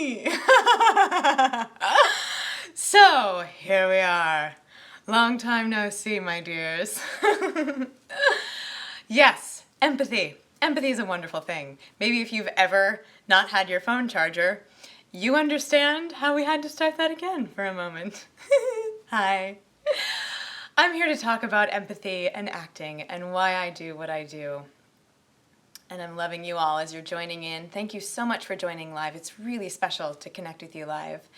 me! So, here we are. Long time no see, my dears. Yes, empathy. Empathy is a wonderful thing. Maybe if you've ever not had your phone charger, you understand how we had to start that again for a moment. Hi. I'm here to talk about empathy and acting and why I do what I do. And I'm loving you all as you're joining in. Thank you so much for joining live. It's really special to connect with you live.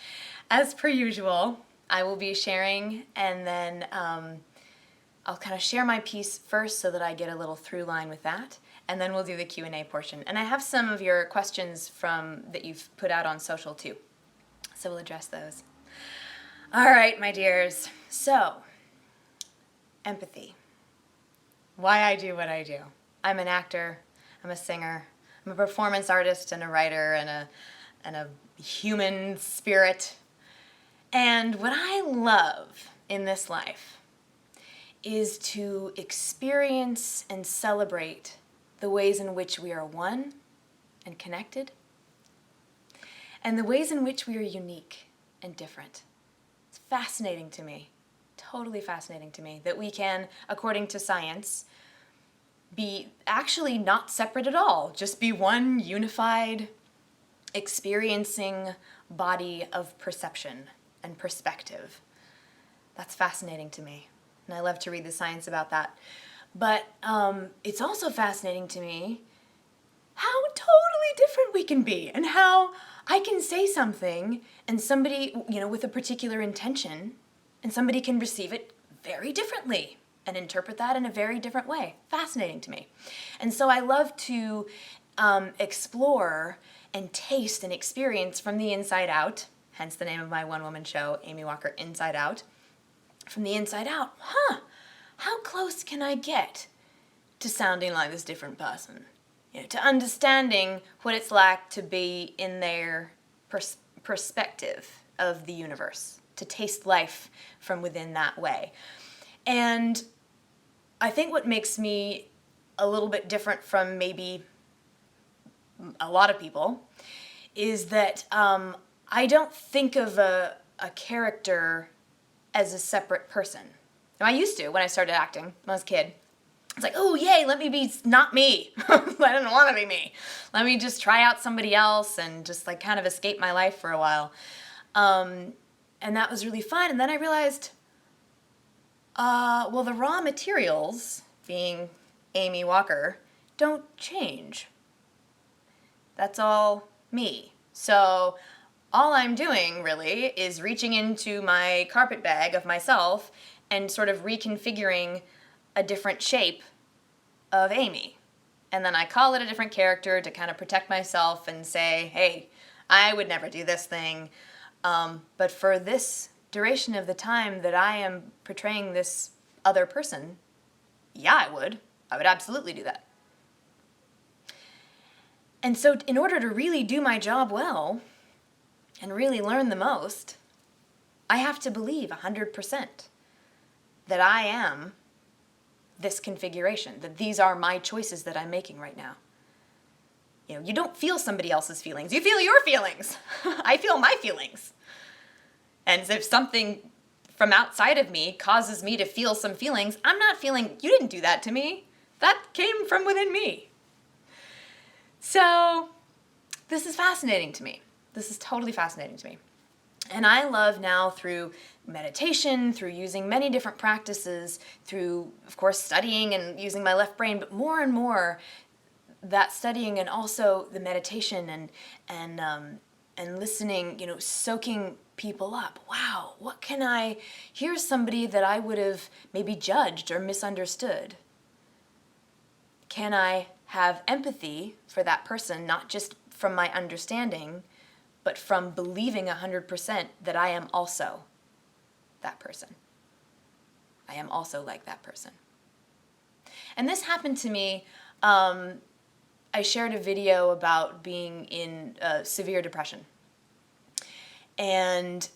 As per usual, I will be sharing, and then I'll kind of share my piece first so that I get a little through line with that, and then we'll do the Q&A portion. And I have some of your questions that you've put out on social too, so we'll address those. All right, my dears. So, empathy. Why I do what I do. I'm an actor. I'm a singer. I'm a performance artist and a writer and a human spirit. And what I love in this life is to experience and celebrate the ways in which we are one and connected, and the ways in which we are unique and different. It's fascinating to me, totally fascinating to me, that we can, according to science, be actually not separate at all, just be one unified, experiencing body of perception and perspective. That's fascinating to me, and I love to read the science about that. But it's also fascinating to me how totally different we can be, and how I can say something and somebody, with a particular intention, and somebody can receive it very differently and interpret that in a very different way. Fascinating to me. And so I love to explore and taste and experience from the inside out, hence the name of my one-woman show, Amy Walker Inside Out. From the inside out, how close can I get to sounding like this different person? To understanding what it's like to be in their perspective of the universe, to taste life from within that way. And I think what makes me a little bit different from maybe a lot of people is that I don't think of a character as a separate person. Now, I used to when I started acting when I was a kid. It's like, oh, yay, let me be not me. I didn't want to be me. Let me just try out somebody else and just like kind of escape my life for a while. And that was really fun. And then I realized, well, the raw materials, being Amy Walker, don't change. That's all me. So all I'm doing, really, is reaching into my carpet bag of myself and sort of reconfiguring a different shape of Amy. And then I call it a different character to kind of protect myself and say, hey, I would never do this thing. But for this duration of the time that I am portraying this other person, yeah, I would absolutely do that. And so in order to really do my job well and really learn the most, I have to believe 100% that I am this configuration, that these are my choices that I'm making right now. You don't feel somebody else's feelings. You feel your feelings. I feel my feelings. And if something from outside of me causes me to feel some feelings, I'm not feeling, you didn't do that to me. That came from within me. So this is fascinating to me. This is totally fascinating to me. And I love now through meditation, through using many different practices, through, of course, studying and using my left brain, but more and more that studying and also the meditation and listening, soaking people up. Wow, here's somebody that I would have maybe judged or misunderstood. Can I have empathy for that person, not just from my understanding, but from believing 100% that I am also that person. I am also like that person. And this happened to me. I shared a video about being in severe depression. And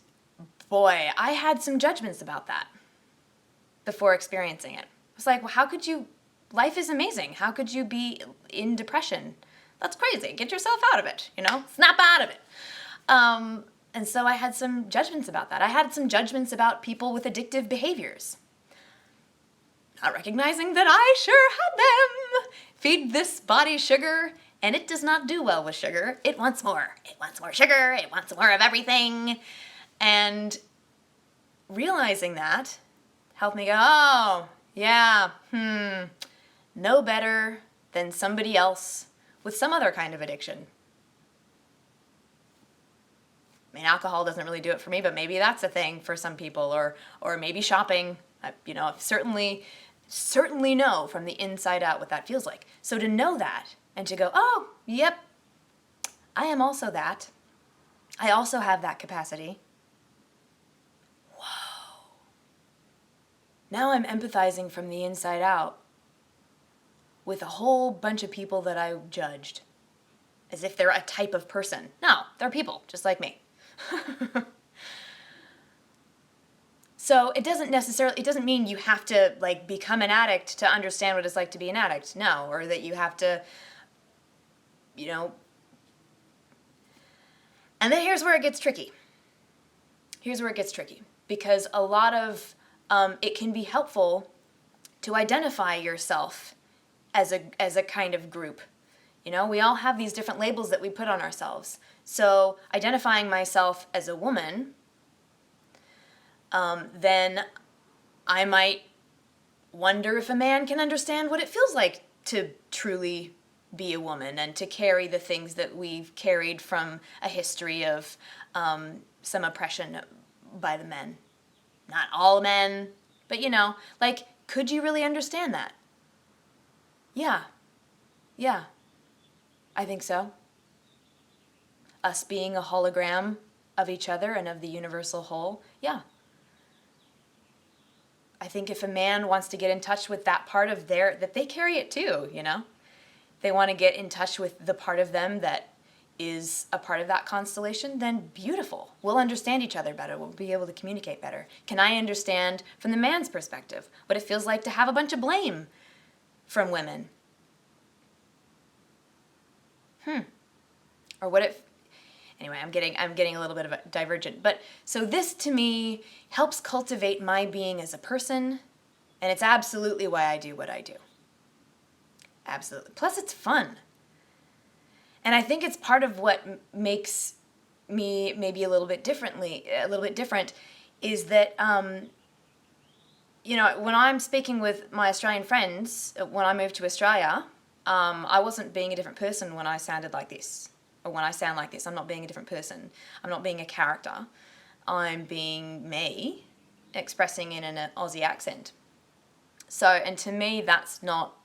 boy, I had some judgments about that before experiencing it. I was like, well, life is amazing. How could you be in depression? That's crazy. Get yourself out of it, snap out of it. And so I had some judgments about that. I had some judgments about people with addictive behaviors. Not recognizing that I sure had them. Feed this body sugar, and it does not do well with sugar. It wants more. It wants more sugar. It wants more of everything. And realizing that helped me go, oh, yeah, no better than somebody else with some other kind of addiction. I mean, alcohol doesn't really do it for me, but maybe that's a thing for some people, or maybe shopping. You know, certainly know from the inside out what that feels like. So to know that and to go, oh, yep, I am also that. I also have that capacity. Whoa. Now I'm empathizing from the inside out with a whole bunch of people that I judged as if they're a type of person. No, they're people just like me. So it doesn't mean you have to like become an addict to understand what it's like to be an addict. No, or that you have to, you know. And then here's where it gets tricky. Because a lot of it can be helpful to identify yourself as a kind of group. You know, we all have these different labels that we put on ourselves. So identifying myself as a woman, then I might wonder if a man can understand what it feels like to truly be a woman and to carry the things that we've carried from a history of some oppression by the men. Not all men, but you know, like, could you really understand that? Yeah, I think so. Us being a hologram of each other and of the universal whole, yeah. I think if a man wants to get in touch with that part of that they carry it too, you know? They want to get in touch with the part of them that is a part of that constellation, then beautiful. We'll understand each other better. We'll be able to communicate better. Can I understand from the man's perspective what it feels like to have a bunch of blame from women? Or what if, anyway, I'm getting a little bit of a divergent. But so this to me helps cultivate my being as a person, and it's absolutely why I do what I do. Absolutely. Plus it's fun. And I think it's part of what makes me maybe a little bit different is that, you know, when I'm speaking with my Australian friends, when I moved to Australia, I wasn't being a different person when I sounded like this. Or when I sound like this, I'm not being a different person. I'm not being a character. I'm being me, expressing in an Aussie accent. So, and to me, that's not,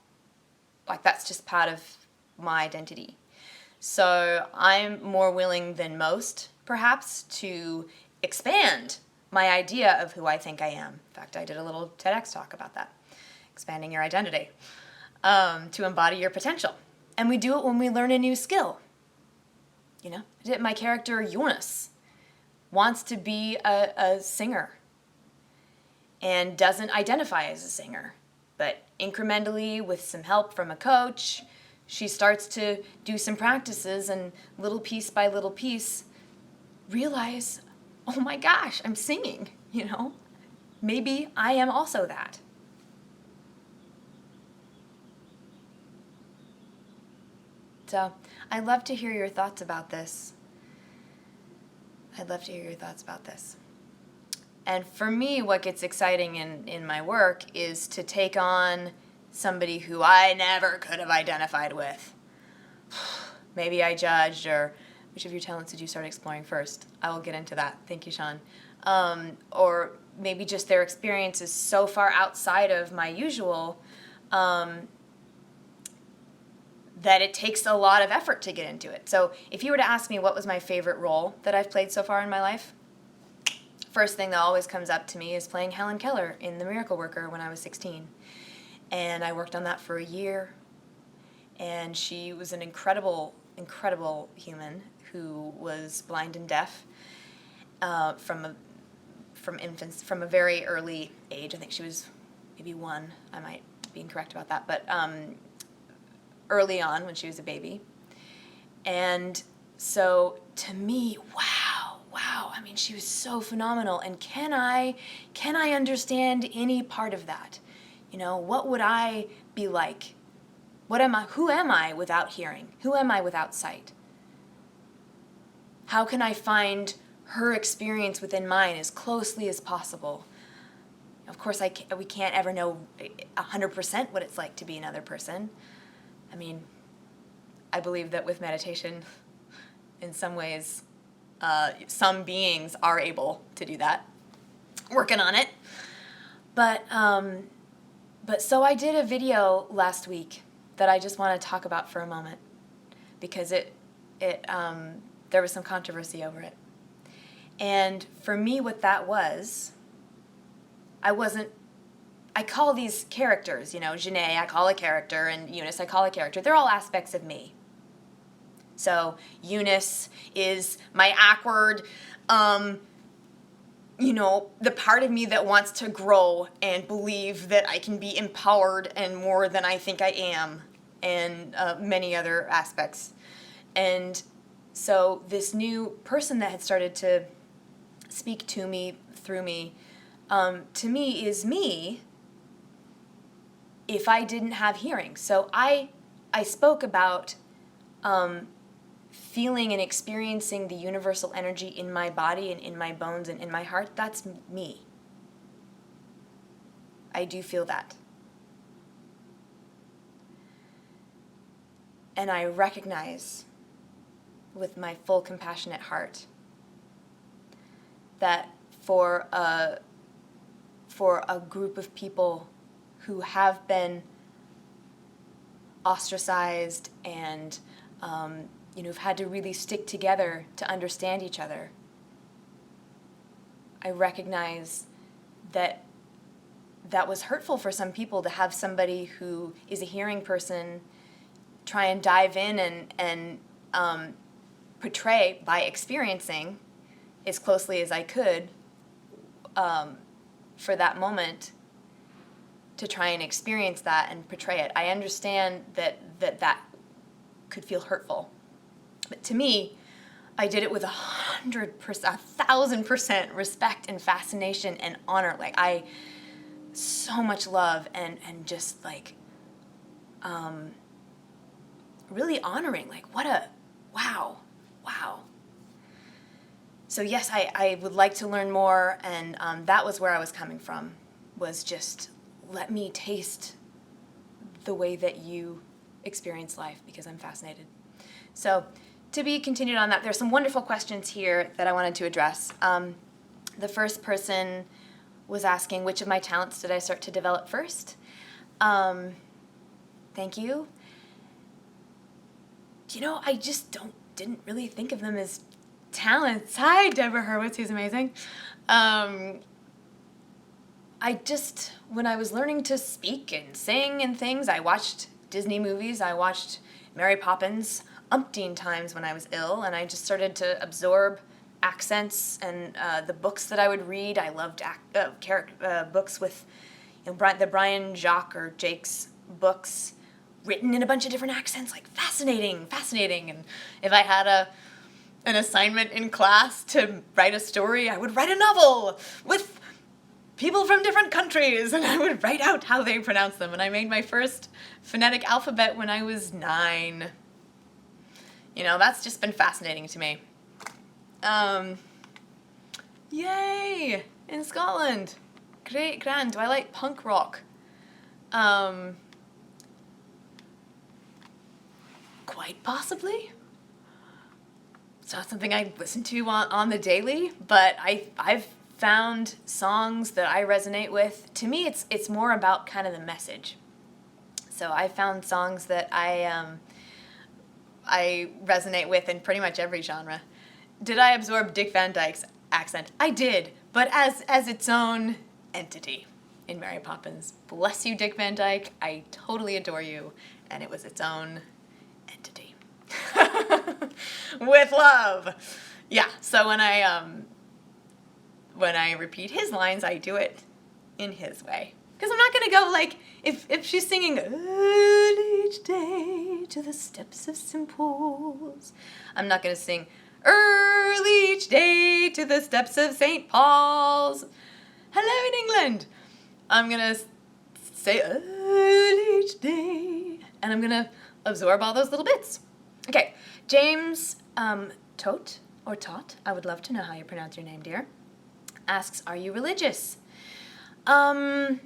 like, that's just part of my identity. So I'm more willing than most, perhaps, to expand my idea of who I think I am. In fact, I did a little TEDx talk about that, expanding your identity, to embody your potential. And we do it when we learn a new skill. You know, my character, Jonas, wants to be a singer and doesn't identify as a singer. But incrementally, with some help from a coach, she starts to do some practices and little piece by little piece realize, oh my gosh, I'm singing, you know? Maybe I am also that. So I'd love to hear your thoughts about this. And for me, what gets exciting in my work is to take on somebody who I never could have identified with. Maybe I judged, or which of your talents did you start exploring first? I will get into that. Thank you, Sean. Or maybe just their experience is so far outside of my usual that it takes a lot of effort to get into it. So if you were to ask me what was my favorite role that I've played so far in my life, first thing that always comes up to me is playing Helen Keller in The Miracle Worker when I was 16. And I worked on that for a year. And she was an incredible, incredible human who was blind and deaf from a very early age. I think she was maybe 1. I might be incorrect about that. But early on when she was a baby. And so to me, wow, I mean, she was so phenomenal. And can I understand any part of that? You know, what would I be like? Who am I without hearing? Who am I without sight? How can I find her experience within mine as closely as possible? Of course, we can't ever know 100% what it's like to be another person. I mean, I believe that with meditation, in some ways, some beings are able to do that. Working on it. But so I did a video last week that I just want to talk about for a moment, because there was some controversy over it. And for me, what that was, I call these characters, you know, Janae, I call a character, and Eunice, I call a character. They're all aspects of me. So Eunice is my awkward, you know, the part of me that wants to grow and believe that I can be empowered and more than I think I am, and many other aspects. And so this new person that had started to speak to me, through me, to me is me if I didn't have hearing. So I spoke about feeling and experiencing the universal energy in my body and in my bones and in my heart. That's me. I do feel that. And I recognize with my full compassionate heart that for a group of people who have been ostracized and who've had to really stick together to understand each other, I recognize that was hurtful for some people, to have somebody who is a hearing person try and dive in and portray by experiencing as closely as I could for that moment, to try and experience that and portray it. I understand that could feel hurtful. But to me, I did it with 100%, 1,000% respect and fascination and honor. Like, so much love and just like, really honoring, like, wow. So yes, I would like to learn more, and that was where I was coming from, was just let me taste the way that you experience life, because I'm fascinated. So to be continued on that, there's some wonderful questions here that I wanted to address. The first person was asking, which of my talents did I start to develop first? Thank you. You know, I just didn't really think of them as talents. Hi, Deborah Hurwitz, who's amazing. When I was learning to speak and sing and things, I watched Disney movies. I watched Mary Poppins umpteen times when I was ill, and I just started to absorb accents and the books that I would read. I loved books with, the Brian Jacques or Jake's books written in a bunch of different accents, like fascinating. And if I had an assignment in class to write a story, I would write a novel with people from different countries, and I would write out how they pronounce them. And I made my first phonetic alphabet when I was 9. That's just been fascinating to me. Yay! In Scotland. Great, grand. Do I like punk rock? Quite possibly. It's not something I listen to on the daily, but I've found songs that I resonate with. To me, it's more about kind of the message. So I found songs that I resonate with in pretty much every genre. Did I absorb Dick Van Dyke's accent? I did, but as its own entity in Mary Poppins. Bless you, Dick Van Dyke. I totally adore you, and it was its own entity. With love. Yeah, so when I repeat his lines, I do it in his way. Because I'm not going to go like, if she's singing early each day to the steps of St. Paul's, I'm not going to sing early early each day to the steps of St. Paul's. Hello in England. I'm going to say early each day, and I'm going to absorb all those little bits. Okay, James Tote, or Tot, I would love to know how you pronounce your name, dear, asks, are you religious? You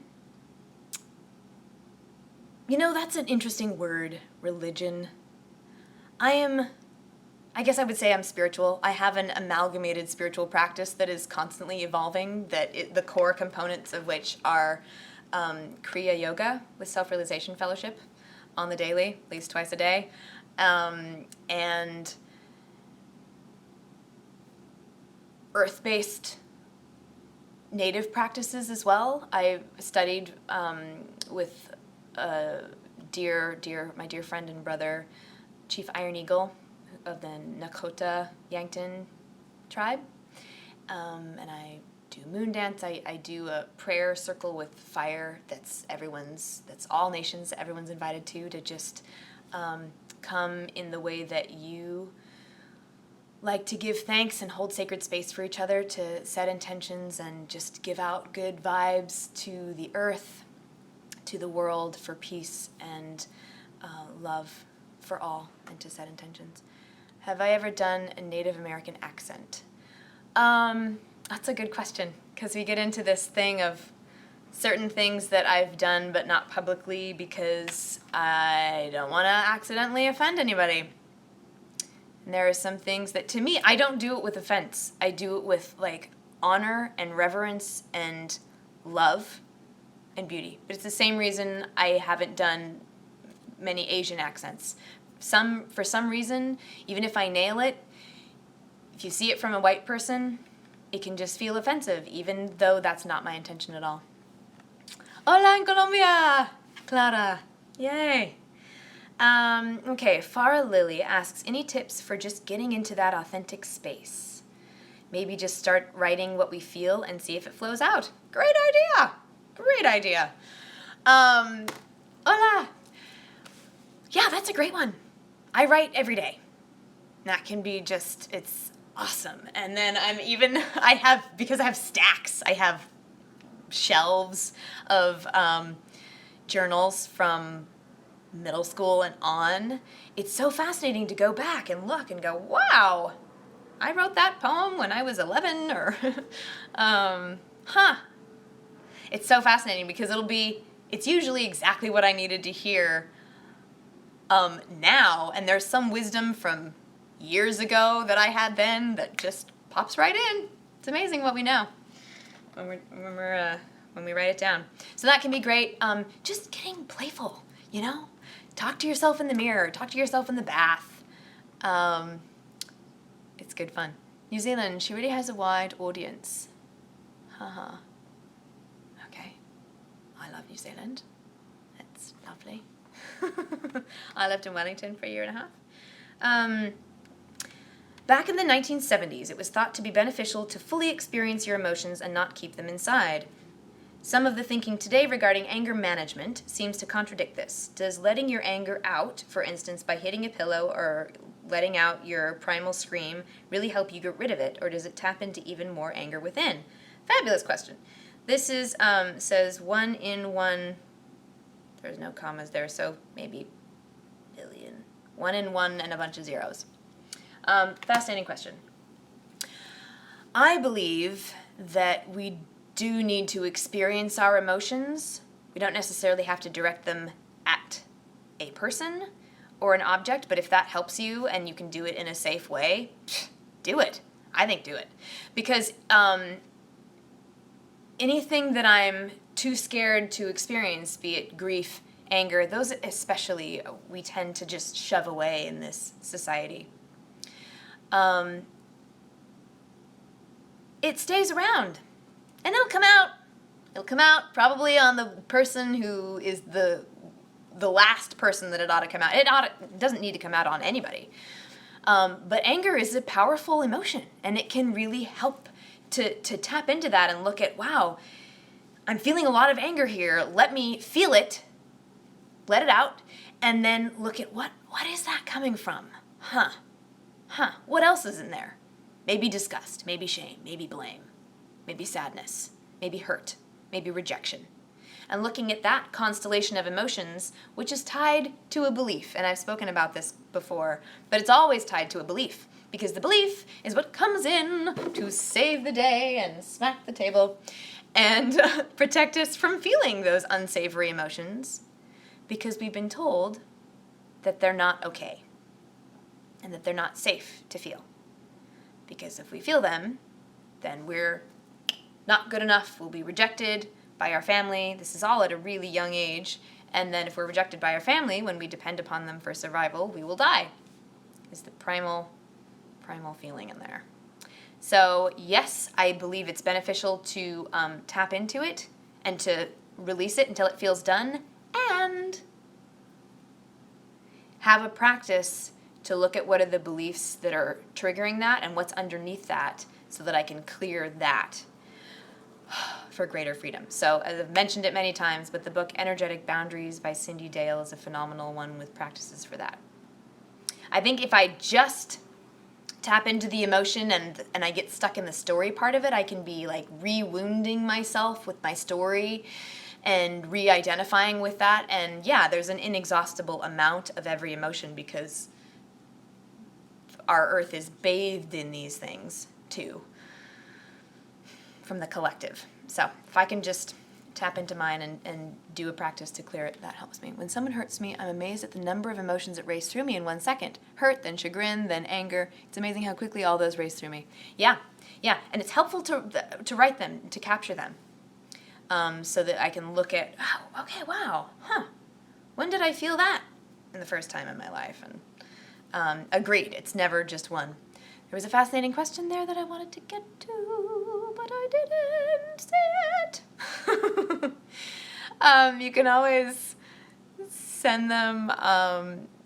know, that's an interesting word, religion. I guess I would say I'm spiritual. I have an amalgamated spiritual practice that is constantly evolving, the core components of which are Kriya Yoga with Self-Realization Fellowship on the daily, at least twice a day, and earth-based native practices as well. I studied with my dear friend and brother, Chief Iron Eagle of the Nakota Yankton tribe, and I do moon dance. I do a prayer circle with fire that's all nations, that everyone's invited to just come in the way that you like to give thanks and hold sacred space for each other, to set intentions and just give out good vibes to the earth, to the world, for peace and love for all, and to set intentions. Have I ever done a Native American accent? That's a good question, because we get into this thing of certain things that I've done but not publicly because I don't want to accidentally offend anybody. And there are some things that, to me, I don't do it with offense. I do it with, like, honor and reverence and love and beauty. But it's the same reason I haven't done many Asian accents. For some reason, even if I nail it, if you see it from a white person, it can just feel offensive, even though that's not my intention at all. Hola en Colombia, Clara. Yay. Okay, Farah Lily asks, any tips for just getting into that authentic space? Maybe just start writing what we feel and see if it flows out. Great idea. Great idea. Hola. Yeah, that's a great one. I write every day. That can be it's awesome. And then because I have stacks, I have shelves of journals from middle school and on. It's so fascinating to go back and look and go, wow, I wrote that poem when I was 11, or, It's so fascinating because it's usually exactly what I needed to hear now, and there's some wisdom from years ago that I had then that just pops right in. It's amazing what we know when we write it down. So that can be great. Just getting playful, Talk to yourself in the mirror. Talk to yourself in the bath. It's good fun. New Zealand, she really has a wide audience. Haha. Okay. I love New Zealand. It's lovely. I lived in Wellington for a year and a half. Back in the 1970s, it was thought to be beneficial to fully experience your emotions and not keep them inside. Some of the thinking today regarding anger management seems to contradict this. Does letting your anger out, for instance, by hitting a pillow or letting out your primal scream, really help you get rid of it, or does it tap into even more anger within? Fabulous question. This is, says 1 in 1, there's no commas there, so maybe billion. 1 in 1 and a bunch of zeros. Fascinating question. I believe that we do need to experience our emotions. We don't necessarily have to direct them at a person or an object, but if that helps you and you can do it in a safe way, do it. I think do it. Because anything that I'm too scared to experience, be it grief, anger, those especially we tend to just shove away in this society. It stays around. And it'll come out. It'll come out probably on the person who is the last person that it ought to come out. It doesn't need to come out on anybody. But anger is a powerful emotion, and it can really help to tap into that and look at, wow, I'm feeling a lot of anger here. Let me feel it, let it out, and then look at what is that coming from? What else is in there? Maybe disgust, maybe shame, maybe blame, maybe sadness, maybe hurt, maybe rejection. And looking at that constellation of emotions, which is tied to a belief, and I've spoken about this before, but it's always tied to a belief, because the belief is what comes in to save the day and smack the table and protect us from feeling those unsavory emotions, because we've been told that they're not okay and that they're not safe to feel. Because if we feel them, then we're not good enough, we'll be rejected by our family. This is all at a really young age. And then if we're rejected by our family, when we depend upon them for survival, we will die. Is the primal feeling in there. So yes, I believe it's beneficial to tap into it and to release it until it feels done, and have a practice to look at what are the beliefs that are triggering that and what's underneath that, so that I can clear that for greater freedom. So as I've mentioned it many times, but the book Energetic Boundaries by Cindy Dale is a phenomenal one with practices for that. I think if I just tap into the emotion and I get stuck in the story part of it, I can be like re-wounding myself with my story and re-identifying with that. And yeah, there's an inexhaustible amount of every emotion, because our earth is bathed in these things too, from the collective. So if I can just tap into mine and do a practice to clear it, that helps me. When someone hurts me, I'm amazed at the number of emotions that race through me in 1 second. Hurt, then chagrin, then anger. It's amazing how quickly all those race through me. Yeah, and it's helpful to write them, to capture them, so that I can look at, oh, okay, wow, when did I feel that in the first time in my life? And agreed, it's never just one. There was a fascinating question there that I wanted to get to, but I didn't see it. You can always send them,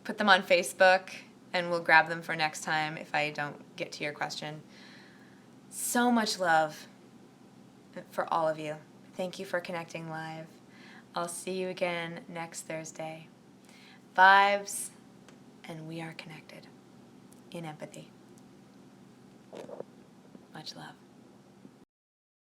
put them on Facebook, and we'll grab them for next time if I don't get to your question. So much love for all of you. Thank you for connecting live. I'll see you again next Thursday. Vibes, and we are connected in empathy. Much love.